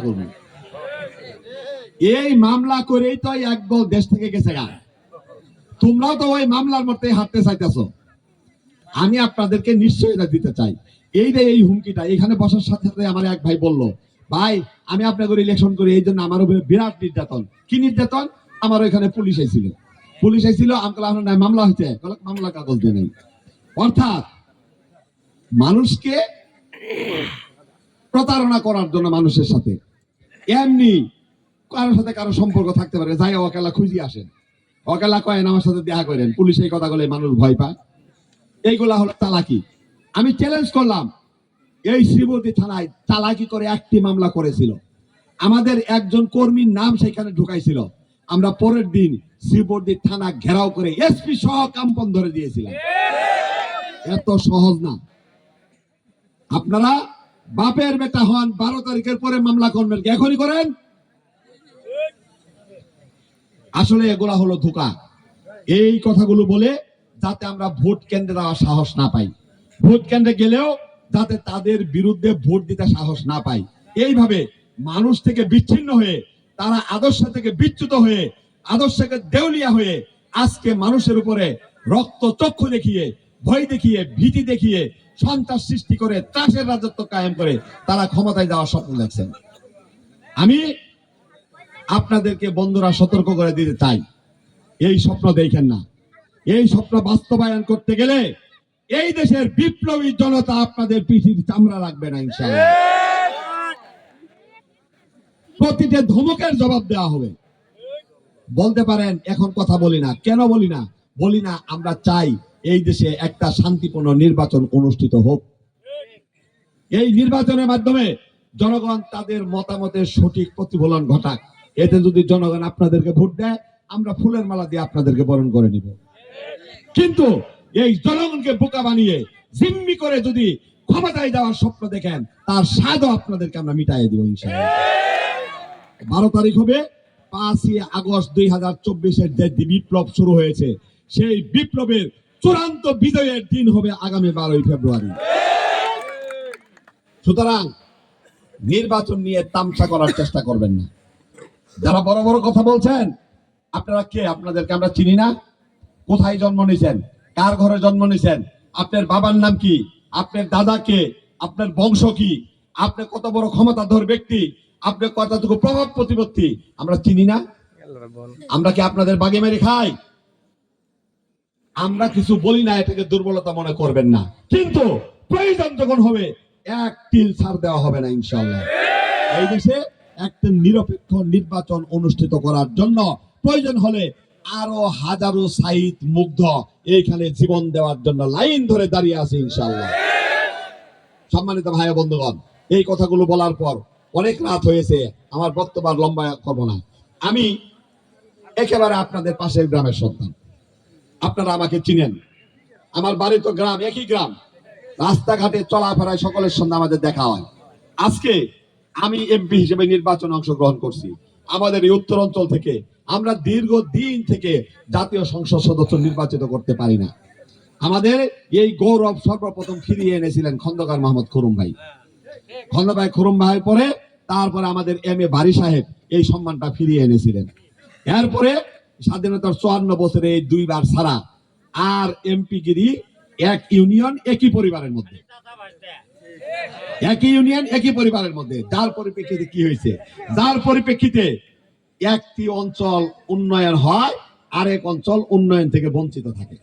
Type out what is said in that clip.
করবো। এই মামলা করেই তো একদল দেশ থেকে গেছে গা। তোমরাও তো ওই মামলার মধ্যে হাঁটতে চাইতেছো। আমি আপনাদেরকে নিশ্চয়তা দিতে চাই, এই যে এই হুমকিটা এখানে বসার সাথে সাথে আমার এক ভাই বলল, ভাই আমি আপনাকে ইলেকশন করি, এই জন্য আমার উপরে বিরাট নির্যাতন। কি নির্যাতন? আমার ওইখানে পুলিশ আইছিল, আপনার মামলা হয়েছে, মামলা কাগজ দিয়ে নেই। অর্থাৎ মানুষকে প্রতারণা করার জন্য মানুষের সাথে এমনি কারোর সাথে কারো সম্পর্ক থাকতে পারে, যাই ওকেলা খুঁজি আসেন, ওকেলা কয়েন আমার সাথে দেখা করেন, পুলিশ এই কথা বলে মানুষ ভয় পায়। এইগুলা হলো চালাকি। আমি চ্যালেঞ্জ করলাম, এই শ্রীবতী থানায় চালাকি করে একটি মামলা করেছিল, আমাদের একজন কর্মীর নাম সেখানে ঢুকাইছিল। আমরা পরের দিন শ্রীবতী থানা ঘেরাও করে এসপি সহ কাম্পন ধরে দিয়েছিলাম। এত সহজ না। আপনারা বাপের বেটা হন, 12 তারিখের পরে মামলা করবেন, এখনই করেন। আসলে এগুলা হলো ধোঁকা। এই কথাগুলো বলে যাতে আমরা ভোট কেন্দ্রে যাওয়ার সাহস না পাই, ভোট কেন্দ্রে গেলেও যাতে তাদের বিরুদ্ধে ভোট দিতে সাহস না পাই, এইভাবে মানুষ থেকে বিচ্ছিন্ন হয়ে, তারা আদর্শ থেকে বিচ্যুত হয়ে, আদর্শকে দেউলিয়া হয়ে আজকে মানুষের উপরে রক্ত চক্ষু দেখিয়ে, ভয় দেখিয়ে, ভীতি দেখিয়ে, সন্ত্রাস সৃষ্টি করে, ত্রাসের রাজত্ব কায়েম করে তারা ক্ষমতায় যাওয়ার স্বপ্ন দেখছেন। আমি আপনাদেরকে বন্ধুরা সতর্ক করে দিতে চাই, এই স্বপ্ন দেখেন না। এই স্বপ্ন বাস্তবায়ন করতে গেলে এই দেশের বিপ্লবী জনতা আপনাদের পিঠির চামড়া রাখবে না ইনশাআল্লাহ। প্রতিটা ধমকের জবাব দেওয়া হবে। বলতে পারেন এখন কথা বলি না, কেন বলি না আমরা চাই এই দেশে একটা শান্তিপূর্ণ নির্বাচন অনুষ্ঠিত হোক। এই নির্বাচনের মাধ্যমে জনগণ তাদের মতামতের সঠিক প্রতিফলন ঘটাক। এতে যদি জনগণ আপনাদেরকে ভোট দেয়, আমরা ফুলের মালা দিয়ে আপনাদেরকে বরণ করে নিব। কিন্তু এই জনগণকে বোকা বানিয়ে জিম্মি করে যদি ক্ষমতায় যাওয়ার স্বপ্ন দেখেন, তার স্বাদও আপনাদেরকে আমরা মিটাই দিব ইনশাআল্লাহ। 12 তারিখ হবে 5ই আগস্ট 2024-এর যে বিপ্লব শুরু হয়েছে, সেই বিপ্লবের চূড়ান্ত বিজয়ের দিন হবে আগামী 12ই ফেব্রুয়ারি। সুতরাং নির্বাচন নিয়ে তামসা করার চেষ্টা করবেন না। যারা বড় বড় কথা বলছেন, আপনারা কে? আপনাদেরকে আমরা চিনি না। কোথায় জন্ম নিয়েছেন? কার ঘরে জন্ম নিয়েছেন? আপনার বাবার নাম কি? আপনার দাদা কে? আপনার বংশ কি? আপনি কত বড় ক্ষমতাধর ব্যক্তি? আপনি কতটুকু প্রভাব প্রতিপত্তি আমরা চিনি না। আমরা কি আপনাদের বাগে মেরে খাই? আমরা কিছু বলি না, এটাকে দুর্বলতা মনে করবেন না। কিন্তু প্রয়োজন যখন হবে এক তিল ছাড় দেওয়া হবে না ইনশাআল্লাহ। এই দেশে একটা নিরপেক্ষ নির্বাচন অনুষ্ঠিত করার জন্য প্রয়োজন হলে আরো হাজারো সাইদ মুগ্ধ এইখানে জীবন দেওয়ার জন্য লাইন ধরে দাঁড়িয়ে আছে ইনশাআল্লাহ। সম্মানিত ভাই ও বন্ধুগণ, এই কথাগুলো বলার পর অনেক রাত হয়েছে, আমার বক্তব্য লম্বা করব না। আমি একেবারে আপনাদের পাশের গ্রামের সন্তান, আপনারা আমাকে চিনেন। আমার বাড়ি তো গ্রাম, একই গ্রাম, রাস্তাঘাটে চলাফেরায় সকলের সঙ্গে আমাদের দেখা হয়। আজকে আমি এমপি হিসেবে নির্বাচনে অংশগ্রহণ করছি। আমাদের এই উত্তর অঞ্চল থেকে আমরা দীর্ঘদিন থেকে জাতীয় সংসদ সদস্য নির্বাচিত করতে পারি না। আমাদের এই গৌরব সর্বপ্রথম ফিরিয়ে এনেছিলেন খন্দকার মোহাম্মদ খুরুম ভাই। খন্দকার খুরুম ভাই পরে তারপরে আমাদের এম.এ. বারী সাহেব এই সম্মানটা ফিরিয়ে এনেছিলেন। এরপরে স্বাধীনতার 54 বছরে এই দুইবার ছাড়া আর এমপি গিরি এক ইউনিয়ন একই পরিবারের মধ্যে, একই ইউনিয়ন একই পরিবারের মধ্যে। যার পরিপ্রেক্ষিতে কি হয়েছে? যার পরিপ্রেক্ষিতে একটি অঞ্চল উন্নয়ন হয়, আরেক অঞ্চল উন্নয়ন থেকে বঞ্চিত থাকে।